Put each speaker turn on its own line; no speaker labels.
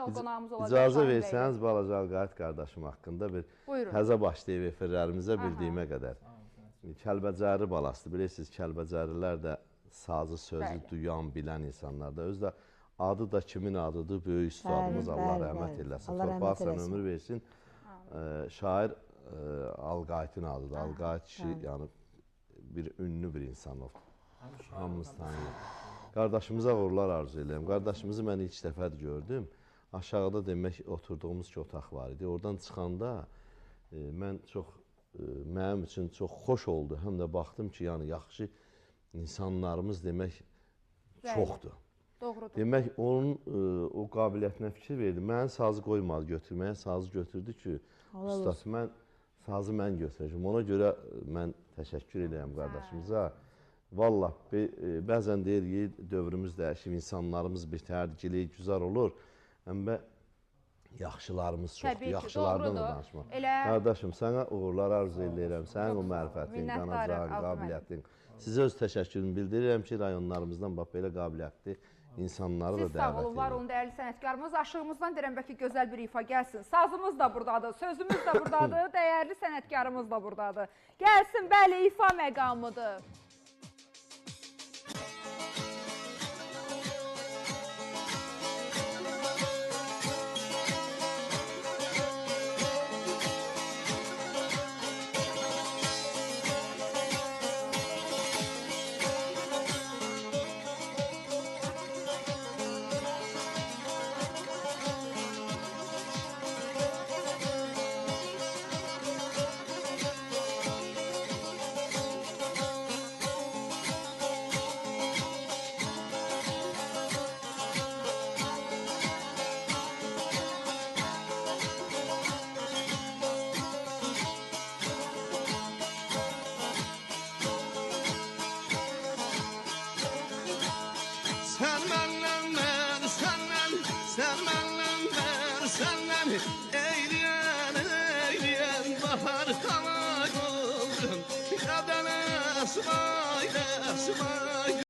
qonağımız olacaq.
İcazə versəniz balaca Alqayıt qardaşım haqqında bir təzə başlayıb efirlərimizə bildiyimə qədər. Kəlbəcəri balasıdır. Bilirsiniz, Kəlbəcərilər də sazı, sözü duyan, bilən insanlardır. Özü də adı da kimin adıdır? Böyük üstadımız Allah rəhmət eləsin. Torpağı sən ömür versin. Şair Alqayıtın adıdır. Alqayıt kişi yəni bir ünlü bir insan oldu. Hamımız tanıyır. Qardaşımıza uğurlar arzu edirəm. Qardaşımızı mən ilk dəfədir gördüm. Aşağıda demək oturduğumuz iki otaq var idi. Oradan çıxanda mənim üçün çox xoş oldu. Həm də baxdım ki, yəni yaxşı insanlarımız demək çoxdur.
Doğrudur.
Demək onun o qabiliyyətinə fikir verdi. Mən sazı qoymadı götürməyə. Sazı götürdü ki, ustad sazı mən götürəcəm. Ona görə mən təşəkkür edirəm qardaşımıza. Vallah, bəzən deyirik, dövrümüz dəyişib, insanlarımız bitər, giley güzar olur. Həmbə yaxşılarımız çoxdur, yaxşılardan da danışmaq. Qardaşım, sənə uğurlar arzu edirəm, sənin o mərifətin, qanacağın, qabiliyyətin. Sizə öz təşəkkürümü bildirirəm ki, rayonlarımızdan bax, belə qabiliyyətli insanları da dəvət edir.
Siz sağ olun, var olun, dəyərli sənətkarımız. Aşığımızdan deyirəm, bəlkə gözəl bir ifa gəlsin. Sazımız da buradadır, sözümüz də buradadır, dəyərli sənətkarımız da buradadır. Gəlsin, bəli, ifa məqamıdır.
Smile, smile.